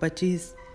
25,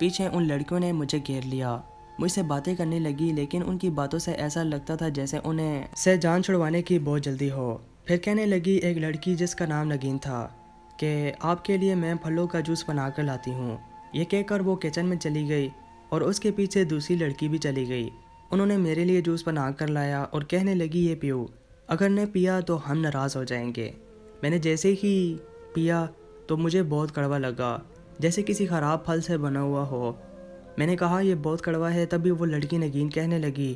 پیچھے ان لڑکیوں نے مجھے گھیر لیا، مجھ سے باتیں کرنے لگی، لیکن ان کی باتوں سے ایسا لگتا تھا جیسے انہیں سے جان چھڑوانے کی بہت جلدی ہو۔ پھر کہنے لگی ایک لڑکی جس کا نام نگین تھا کہ آپ کے لیے میں پھلوں کا جوس بنا کر لاتی ہوں۔ یہ کہہ کر وہ کچن میں چلی گئی اور اس کے پیچھے دوسری لڑکی بھی چلی گئی۔ انہوں نے میرے لیے جوس بنا کر لایا اور کہنے لگی یہ پیو، اگر نے پیا تو ہم ناراض ہو جائیں گے۔ میں نے جیسے ہی پیا تو مجھے بہت کڑوا لگا، جیسے کسی خراب پھل سے بنا ہوا ہو۔ میں نے کہا یہ بہت کڑوا ہے، تبھی وہ لڑکی نگین کہنے لگی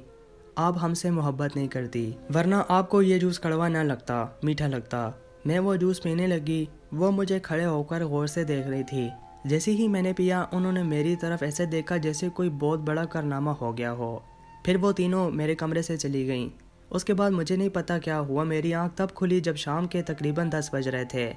آپ ہم سے محبت نہیں کرتی، ورنہ آپ کو یہ جوس کڑوا نہ لگتا، میٹھا لگتا۔ میں وہ جوس پینے لگی، وہ مجھے کھڑے ہو کر غور سے دیکھ رہی تھی۔ جیسے ہی میں نے پیا انہوں نے میری طرف ایسے دیکھا جیسے کوئی بہت بڑا کارنامہ ہو گیا ہو۔ پھر وہ تینوں میرے کمرے سے چلی گئیں۔ اس کے بعد مجھے نہیں پتا کیا ہوا، میری آنکھ تب کھلی جب شام کے تقریباً 10 بج رہے تھے۔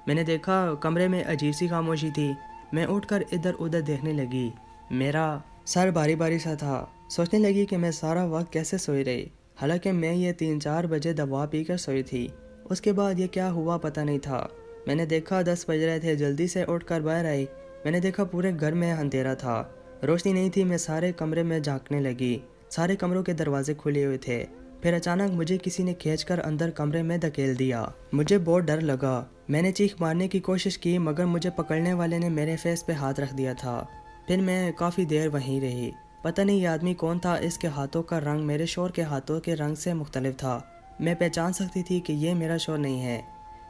میں نے دیکھا کمرے میں عجیب سی خاموشی تھی۔ میں اٹھ کر ادھر ادھر دیکھنے لگی، میرا سر باری باری سا تھا۔ سوچنے لگی کہ میں سارا وقت کیسے سوئی رہی، حالانکہ میں یہ 3-4 بجے دوا پی کر سوئی تھی۔ اس کے بعد یہ کیا ہوا پتہ نہیں تھا۔ میں نے دیکھا 10 بج رہے تھے، جلدی سے اٹھ کر باہر آئی۔ میں نے دیکھا پورے گھر میں اندھیرا تھا، روشنی نہیں تھی۔ میں سارے کمرے میں جھانکنے لگی، سارے کمروں کے دروازے کھلے ہوئے تھے۔ پھر اچانک مجھے کسی نے کھینچ کر اندر کمرے میں دھکیل دیا۔ مجھے بہت ڈر لگا، میں نے چیخ مارنے کی کوشش کی مگر مجھے پکڑنے والے نے میرے فیس پہ ہاتھ رکھ دیا تھا۔ پھر میں کافی دیر وہیں رہی۔ پتہ نہیں یہ آدمی کون تھا، اس کے ہاتھوں کا رنگ میرے شوہر کے ہاتھوں کے رنگ سے مختلف تھا۔ میں پہچان سکتی تھی کہ یہ میرا شوہر نہیں ہے۔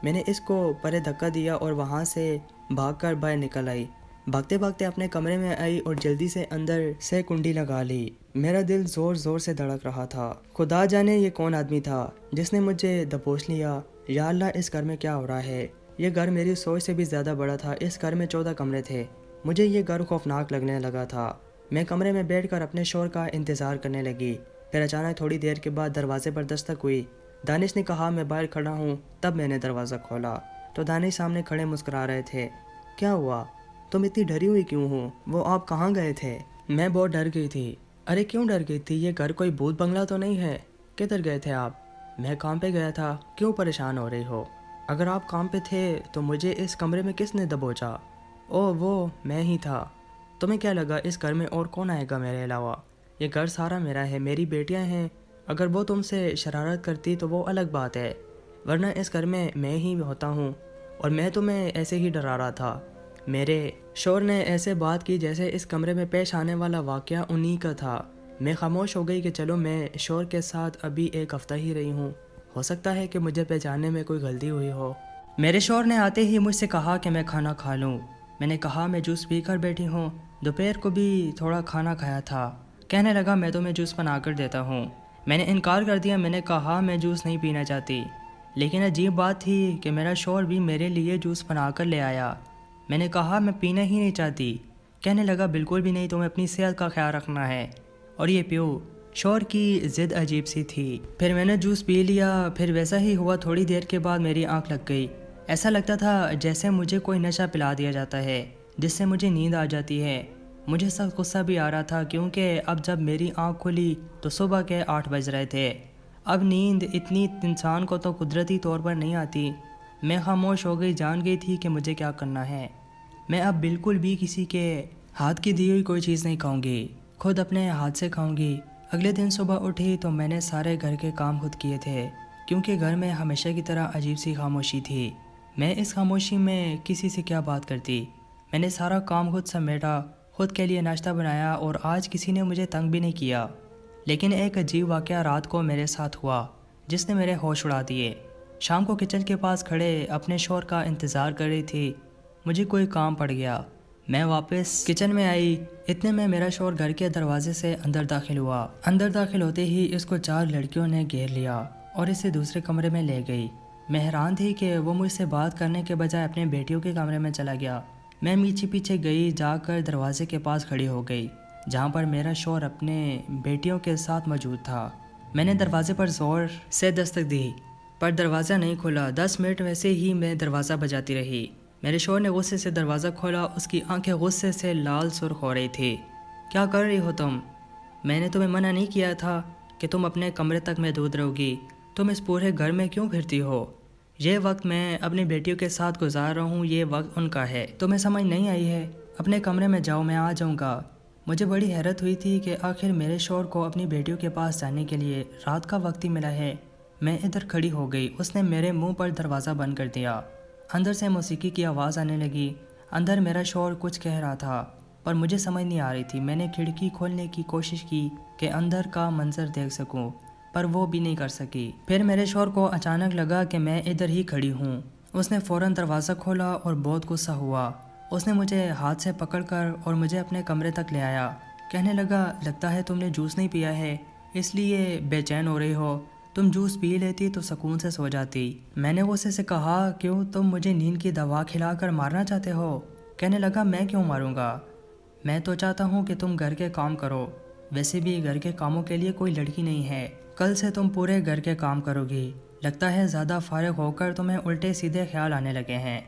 میں نے اس کو پرے دھکا دیا اور وہاں سے بھاگ کر باہر نکل آئی۔ بھاگتے بھاگتے اپنے کمرے میں آئی اور جلدی سے اندر سے کنڈی لگا لی۔ میرا دل زور زور سے دھڑک رہا تھا۔ خدا جانے یہ کون آدمی تھا جس نے مجھے دبوچ لیا۔ یا اللہ اس گھر میں کیا ہو رہا ہے؟ یہ گھر میری سوچ سے بھی زیادہ بڑا تھا۔ اس گھر میں 14 کمرے تھے۔ مجھے یہ گھر خوفناک لگنے لگا تھا۔ میں کمرے میں بیٹھ کر اپنے شوہر کا انتظار کرنے لگی۔ پھر اچانک تھوڑی دیر کے بعد دروازے پر دستک ہوئی۔ دانش نے کہا میں باہر کھڑا ہوں۔ تب میں نے دروازہ کھولا تو دانش سامنے کھڑے مسکرا رہے تھے۔ کیا ہوا؟ تم اتنی ڈری ہوئی کیوں ہو؟ وہ آپ کہاں گئے تھے؟ میں بہت ڈر گئی تھی۔ ارے کیوں ڈر گئی تھی؟ یہ گھر کوئی بھوت بنگلہ تو نہیں ہے؟ کدھر گئے تھے آپ؟ میں کام پہ گیا تھا۔ کیوں پریشان ہو رہی ہو؟ اگر آپ کام پہ تھے تو مجھے اس کمرے میں کس نے دبوچا؟ او وہ میں ہی تھا۔ تمہیں کیا لگا اس گھر میں اور کون آئے گا میرے علاوہ؟ یہ گھر سارا میرا ہے، میری بیٹیاں ہیں۔ اگر وہ تم سے شرارت کرتی تو وہ الگ بات ہے، ورنہ اس گھر میں ہی ہوتا ہوں، اور میں تمہیں ایسے ہی ڈرا رہا تھا۔ میرے شوہر نے ایسے بات کی جیسے اس کمرے میں پیش آنے والا واقعہ انہی کا تھا۔ میں خاموش ہو گئی کہ چلو میں شوہر کے ساتھ ابھی 1 ہفتہ ہی رہی ہوں، ہو سکتا ہے کہ مجھے پہچاننے میں کوئی غلطی ہوئی ہو۔ میرے شوہر نے آتے ہی مجھ سے کہا کہ میں کھانا کھا لوں۔ میں نے کہا میں جوس پی کر بیٹھی ہوں، دوپہر کو بھی تھوڑا کھانا کھایا تھا۔ کہنے لگا میں تمہیں جوس بنا کر دیتا ہوں۔ میں نے انکار کر دیا، میں نے کہا میں جوس نہیں پینا چاہتی۔ لیکن عجیب بات تھی کہ میرا شوہر بھی میرے لیے جوس بنا کر لے آیا۔ میں نے کہا میں پینا ہی نہیں چاہتی۔ کہنے لگا بالکل بھی نہیں، تمہیں اپنی صحت کا خیال رکھنا ہے، اور یہ پیو۔ شوہر کی ضد عجیب سی تھی۔ پھر میں نے جوس پی لیا۔ پھر ویسا ہی ہوا، تھوڑی دیر کے بعد میری آنکھ لگ گئی۔ ایسا لگتا تھا جیسے مجھے کوئی نشہ پلا دیا جاتا ہے جس سے مجھے نیند آ جاتی ہے۔ مجھے سخت غصہ بھی آ رہا تھا کیونکہ اب جب میری آنکھ کھلی تو صبح کے 8 بج رہے تھے۔ اب نیند اتنی انسان کو تو قدرتی طور پر نہیں آتی۔ میں خاموش ہو گئی، جان گئی تھی کہ مجھے کیا کرنا ہے۔ میں اب بالکل بھی کسی کے ہاتھ کی دی ہوئی کوئی چیز نہیں کھاؤں گی، خود اپنے ہاتھ سے کھاؤں گی۔ اگلے دن صبح اٹھی تو میں نے سارے گھر کے کام خود کیے تھے، کیونکہ گھر میں ہمیشہ کی طرح عجیب سی خاموشی تھی۔ میں اس خاموشی میں کسی سے کیا بات کرتی؟ میں نے سارا کام خود سمیٹا، خود کے لیے ناشتہ بنایا، اور آج کسی نے مجھے تنگ بھی نہیں کیا۔ لیکن ایک عجیب واقعہ رات کو میرے ساتھ ہوا جس نے میرے ہوش اڑا دیے۔ شام کو کچن کے پاس کھڑے اپنے شوہر کا انتظار کر رہی تھی۔ مجھے کوئی کام پڑ گیا، میں واپس کچن میں آئی۔ اتنے میں میرا شوہر گھر کے دروازے سے اندر داخل ہوا۔ اندر داخل ہوتے ہی اس کو 4 لڑکیوں نے گھیر لیا اور اسے دوسرے کمرے میں لے گئی۔ میں حیران تھی کہ وہ مجھ سے بات کرنے کے بجائے اپنے بیٹیوں کے کمرے میں چلا گیا۔ میں پیچھے پیچھے گئی، جا کر دروازے کے پاس کھڑی ہو گئی جہاں پر میرا شوہر اپنے بیٹیوں کے ساتھ موجود تھا۔ میں نے دروازے پر زور سے دستک دی پر دروازہ نہیں کھلا۔ 10 منٹ ویسے ہی میں دروازہ بجاتی رہی۔ میرے شوہر نے غصے سے دروازہ کھولا، اس کی آنکھیں غصے سے لال سرخ ہو رہی تھی۔ کیا کر رہی ہو تم؟ میں نے تمہیں منع نہیں کیا تھا کہ تم اپنے کمرے تک محدود رہو گی؟ تم اس پورے گھر میں کیوں پھرتی ہو؟ یہ وقت میں اپنی بیٹیوں کے ساتھ گزار رہا ہوں، یہ وقت ان کا ہے، تمہیں سمجھ نہیں آئی ہے؟ اپنے کمرے میں جاؤ، میں آ جاؤں گا۔ مجھے بڑی حیرت ہوئی تھی کہ آخر میرے شوہر کو اپنی بیٹیوں کے پاس جانے کے لیے رات کا وقت ہی ملا ہے۔ میں ادھر کھڑی ہو گئی، اس نے میرے منہ پر دروازہ بند کر دیا۔ اندر سے موسیقی کی آواز آنے لگی۔ اندر میرا شوہر کچھ کہہ رہا تھا پر مجھے سمجھ نہیں آ رہی تھی۔ میں نے کھڑکی کھولنے کی کوشش کی کہ اندر کا منظر دیکھ سکوں، پر وہ بھی نہیں کر سکی۔ پھر میرے شوہر کو اچانک لگا کہ میں ادھر ہی کھڑی ہوں۔ اس نے فوراً دروازہ کھولا اور بہت غصہ ہوا۔ اس نے مجھے ہاتھ سے پکڑ کر اور مجھے اپنے کمرے تک لے آیا۔ کہنے لگا، لگتا ہے تم نے جوس نہیں پیا ہے، اس لیے بے چین ہو رہی ہو۔ تم جوس پی لیتی تو سکون سے سو جاتی۔ میں نے غصے سے کہا، کیوں تم مجھے نیند کی دوا کھلا کر مارنا چاہتے ہو؟ کہنے لگا، میں کیوں ماروں گا، میں تو چاہتا ہوں کہ تم گھر کے کام کرو۔ ویسے بھی گھر کے کاموں کے لیے کوئی لڑکی نہیں ہے، کل سے تم پورے گھر کے کام کرو گی۔ لگتا ہے زیادہ فارغ ہو کر تمہیں الٹے سیدھے خیال آنے لگے ہیں۔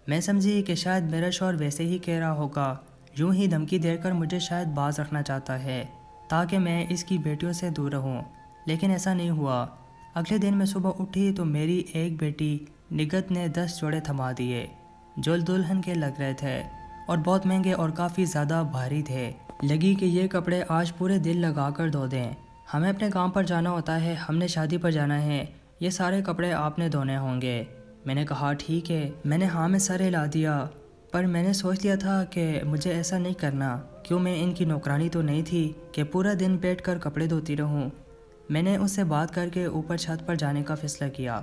میں سمجھی کہ شاید میرا شوہر ویسے ہی کہہ رہا ہوگا، یوں ہی دھمکی دے کر مجھے شاید باز رکھنا چاہتا ہے تاکہ میں اس کی بیٹیوں سے دور رہوں، لیکن ایسا نہیں ہوا۔ اگلے دن میں صبح اٹھی تو میری ایک بیٹی نگت نے 10 جوڑے تھما دیے جو دلہن کے لگ رہے تھے اور بہت مہنگے اور کافی زیادہ بھاری تھے۔ لگی کہ یہ کپڑے آج پورے دل لگا کر دھو دیں، ہمیں اپنے کام پر جانا ہوتا ہے، ہم نے شادی پر جانا ہے، یہ سارے کپڑے آپ نے دھونے ہوں گے۔ میں نے کہا ٹھیک ہے، میں نے ہاں میں سر ہلا دیا، پر میں نے سوچ لیا تھا کہ مجھے ایسا نہیں کرنا، کیوں میں ان کی نوکرانی تو نہیں تھی کہ پورا دن بیٹھ کر کپڑے دھوتی رہوں۔ میں نے اس سے بات کر کے اوپر چھت پر جانے کا فیصلہ کیا۔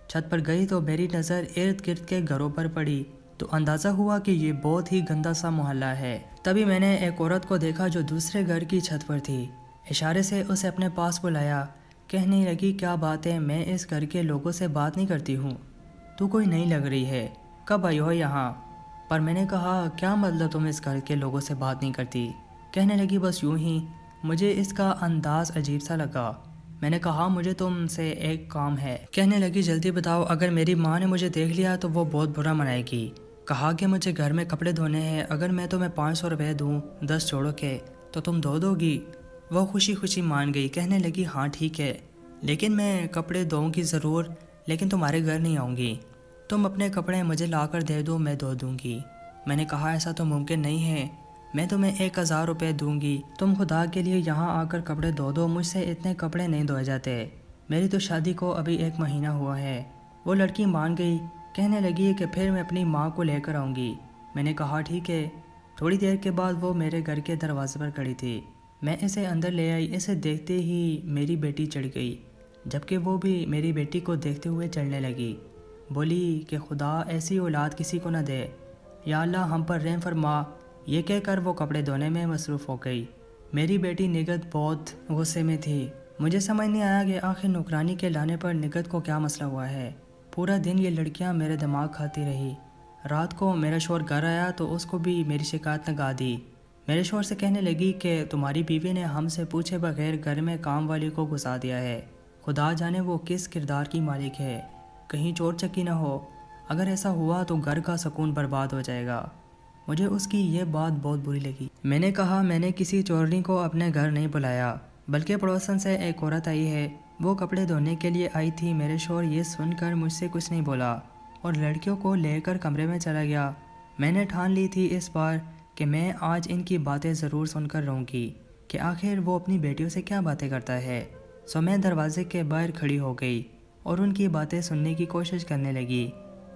چھت پر گئی تو میری نظر ارد گرد کے گھروں پر پڑی تو اندازہ ہوا کہ یہ بہت ہی گندا سا محلہ ہے۔ تبھی میں نے ایک عورت کو دیکھا جو دوسرے گھر کی چھت پر تھی۔ اشارے سے اسے اپنے پاس بلایا۔ کہنے لگی، کیا بات ہے، میں اس گھر کے لوگوں سے بات نہیں کرتی ہوں، تو کوئی نہیں لگ رہی ہے، کب آئی ہو یہاں؟ پر میں نے کہا، کیا مطلب تم اس گھر کے لوگوں سے بات نہیں کرتی؟ کہنے لگی، بس یوں ہی، مجھے اس کا انداز عجیب سا لگا۔ میں نے کہا، مجھے تم سے ایک کام ہے۔ کہنے لگی، جلدی بتاؤ، اگر میری ماں نے مجھے دیکھ لیا تو وہ بہت برا منائے گی۔ کہا کہ مجھے گھر میں کپڑے دھونے ہیں، اگر میں تمہیں 500 روپے دوں 10 جوڑوں کے تو تم دھو دو گی؟ وہ خوشی خوشی مان گئی۔ کہنے لگی، ہاں ٹھیک ہے، لیکن میں کپڑے دھوؤں گی ضرور، لیکن تمہارے گھر نہیں آؤں گی، تم اپنے کپڑے مجھے لا کر دے دو، میں دھو دوں گی۔ میں نے کہا، ایسا تو ممکن نہیں ہے، میں تمہیں 1000 روپے دوں گی، تم خدا کے لیے یہاں آ کر کپڑے دھو دو، مجھ سے اتنے کپڑے نہیں دھوئے جاتے، میری تو شادی کو ابھی 1 مہینہ ہوا ہے۔ وہ لڑکی مان گئی۔ کہنے لگی کہ پھر میں اپنی ماں کو لے کر آؤں گی۔ میں نے کہا ٹھیک ہے۔ تھوڑی دیر کے بعد وہ میرے گھر کے دروازے پر کھڑی تھی۔ میں اسے اندر لے آئی۔ اسے دیکھتے ہی میری بیٹی چڑھ گئی، جبکہ وہ بھی میری بیٹی کو دیکھتے ہوئے چڑھنے لگی۔ بولی کہ خدا ایسی اولاد کسی کو نہ دے، یا اللہ ہم پر رحم فرما۔ یہ کہہ کر وہ کپڑے دھونے میں مصروف ہو گئی۔ میری بیٹی نگت بہت غصے میں تھی۔ مجھے سمجھ نہیں آیا کہ آخر نوکرانی کے لانے پر نگت کو کیا مسئلہ ہوا ہے۔ پورا دن یہ لڑکیاں میرے دماغ کھاتی رہی۔ رات کو میرا شوہر گھر آیا تو اس کو بھی میری شکایت لگا دی۔ میرے شوہر سے کہنے لگی کہ تمہاری بیوی نے ہم سے پوچھے بغیر گھر میں کام والی کو گھسا دیا ہے، خدا جانے وہ کس کردار کی مالک ہے، کہیں چور چکی نہ ہو، اگر ایسا ہوا تو گھر کا سکون برباد ہو جائے گا۔ مجھے اس کی یہ بات بہت بری لگی۔ میں نے کہا، میں نے کسی چورنی کو اپنے گھر نہیں بلایا، بلکہ پڑوسن سے ایک عورت آئی ہے، وہ کپڑے دھونے کے لیے آئی تھی۔ میرے شوہر یہ سن کر مجھ سے کچھ نہیں بولا اور لڑکیوں کو لے کر کمرے میں چلا گیا۔ میں نے ٹھان لی تھی اس بار کہ میں آج ان کی باتیں ضرور سن کر رہوں گی کہ آخر وہ اپنی بیٹیوں سے کیا باتیں کرتا ہے۔ سو میں دروازے کے باہر کھڑی ہو گئی اور ان کی باتیں سننے کی کوشش کرنے لگی۔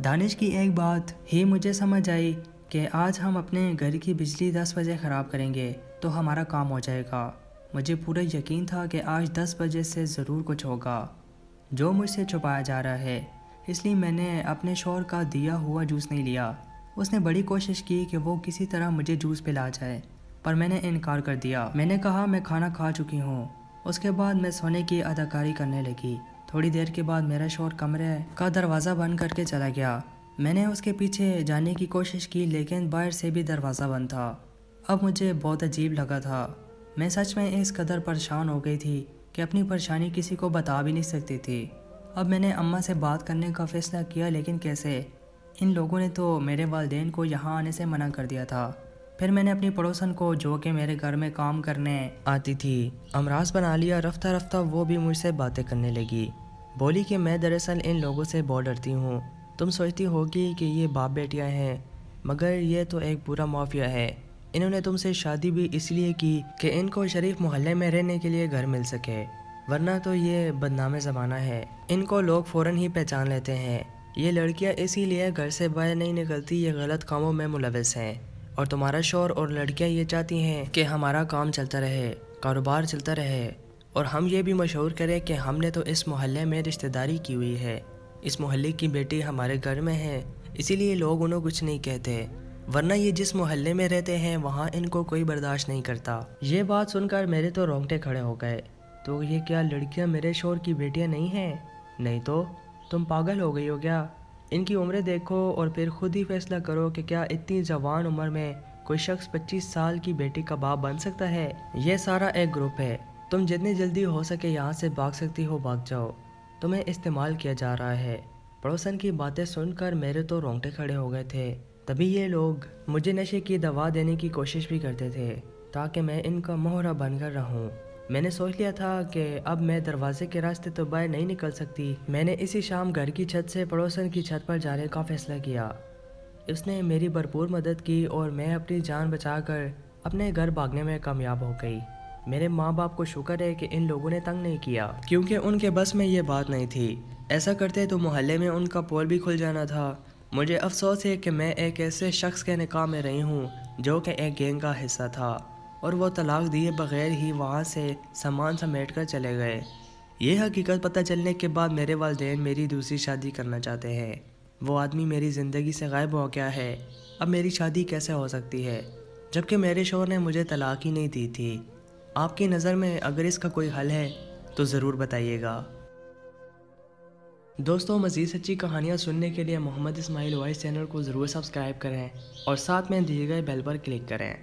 دانش کی ایک بات ہی مجھے سمجھ آئی کہ آج ہم اپنے گھر کی بجلی 10 بجے خراب کریں گے تو ہمارا کام ہو جائے گا۔ مجھے پورا یقین تھا کہ آج 10 بجے سے ضرور کچھ ہوگا جو مجھ سے چھپایا جا رہا ہے، اس لیے میں نے اپنے شوہر کا دیا ہوا جوس نہیں لیا۔ اس نے بڑی کوشش کی کہ وہ کسی طرح مجھے جوس پلا جائے، پر میں نے انکار کر دیا۔ میں نے کہا، میں کھانا کھا چکی ہوں۔ اس کے بعد میں سونے کی اداکاری کرنے لگی۔ تھوڑی دیر کے بعد میرا شوہر کمرے کا دروازہ بند کر کے چلا گیا۔ میں نے اس کے پیچھے جانے کی کوشش کی، لیکن باہر سے بھی دروازہ بند تھا۔ اب مجھے بہت عجیب لگا تھا۔ میں سچ میں اس قدر پریشان ہو گئی تھی کہ اپنی پریشانی کسی کو بتا بھی نہیں سکتی تھی۔ اب میں نے اماں سے بات کرنے کا فیصلہ کیا، لیکن کیسے؟ ان لوگوں نے تو میرے والدین کو یہاں آنے سے منع کر دیا تھا۔ پھر میں نے اپنی پڑوسن کو، جو کہ میرے گھر میں کام کرنے آتی تھی، امراض بنا لیا۔ رفتہ رفتہ وہ بھی مجھ سے باتیں کرنے لگی۔ بولی کہ میں دراصل ان لوگوں سے بہت ڈرتی ہوں، تم سوچتی ہوگی کہ یہ باپ بیٹیاں ہیں، مگر یہ تو ایک برا مافیا ہے۔ انہوں نے تم سے شادی بھی اس لیے کی کہ ان کو شریف محلے میں رہنے کے لیے گھر مل سکے، ورنہ تو یہ بدنام زمانہ ہے۔ ان کو لوگ فوراً ہی پہچان لیتے ہیں۔ یہ لڑکیاں اسی لیے گھر سے باہر نہیں نکلتی، یہ غلط کاموں میں ملوث ہیں، اور تمہارا شوہر اور لڑکیاں یہ چاہتی ہیں کہ ہمارا کام چلتا رہے، کاروبار چلتا رہے، اور ہم یہ بھی مشہور کریں کہ ہم نے تو اس محلے میں رشتہ داری کی ہوئی ہے، اس محلے کی بیٹی ہمارے گھر میں ہے، اسی لیے لوگ انہوں کچھ نہیں کہتے، ورنہ یہ جس محلے میں رہتے ہیں وہاں ان کو کوئی برداشت نہیں کرتا۔ یہ بات سن کر میرے تو رونگٹے کھڑے ہو گئے۔ تو یہ کیا لڑکیاں میرے شوہر کی بیٹیاں نہیں ہیں؟ نہیں تو تم پاگل ہو گئی ہو کیا؟ ان کی عمریں دیکھو اور پھر خود ہی فیصلہ کرو کہ کیا اتنی جوان عمر میں کوئی شخص 25 سال کی بیٹی کا باپ بن سکتا ہے؟ یہ سارا ایک گروپ ہے، تم جتنی جلدی ہو سکے یہاں سے بھاگ سکتی ہو بھاگ جاؤ، تمہیں استعمال کیا جا رہا ہے۔ پڑوسن کی باتیں سن کر میرے تو رونگٹے کھڑے ہو گئے تھے۔ تبھی یہ لوگ مجھے نشے کی دوا دینے کی کوشش بھی کرتے تھے تاکہ میں ان کا مہرہ بن کر رہوں۔ میں نے سوچ لیا تھا کہ اب میں دروازے کے راستے تو باہر نہیں نکل سکتی۔ میں نے اسی شام گھر کی چھت سے پڑوسن کی چھت پر جانے کا فیصلہ کیا۔ اس نے میری بھرپور مدد کی اور میں اپنی جان بچا کر اپنے گھر بھاگنے میں کامیاب ہو گئی۔ میرے ماں باپ کو شکر ہے کہ ان لوگوں نے تنگ نہیں کیا، کیونکہ ان کے بس میں یہ بات نہیں تھی۔ ایسا کرتے تو محلے میں ان کا پول بھی کھل جانا تھا۔ مجھے افسوس ہے کہ میں ایک ایسے شخص کے نکاح میں رہی ہوں جو کہ ایک گینگ کا حصہ تھا، اور وہ طلاق دیے بغیر ہی وہاں سے سامان سمیٹ کر چلے گئے۔ یہ حقیقت پتہ چلنے کے بعد میرے والدین میری دوسری شادی کرنا چاہتے ہیں۔ وہ آدمی میری زندگی سے غائب ہو گیا ہے، اب میری شادی کیسے ہو سکتی ہے جبکہ میرے شوہر نے مجھے طلاق ہی نہیں دی تھی؟ آپ کی نظر میں اگر اس کا کوئی حل ہے تو ضرور بتائیے گا۔ دوستوں، مزید سچی کہانیاں سننے کے لیے محمد اسماعیل وائس چینل کو ضرور سبسکرائب کریں اور ساتھ میں دیے گئے بیل پر کلک کریں۔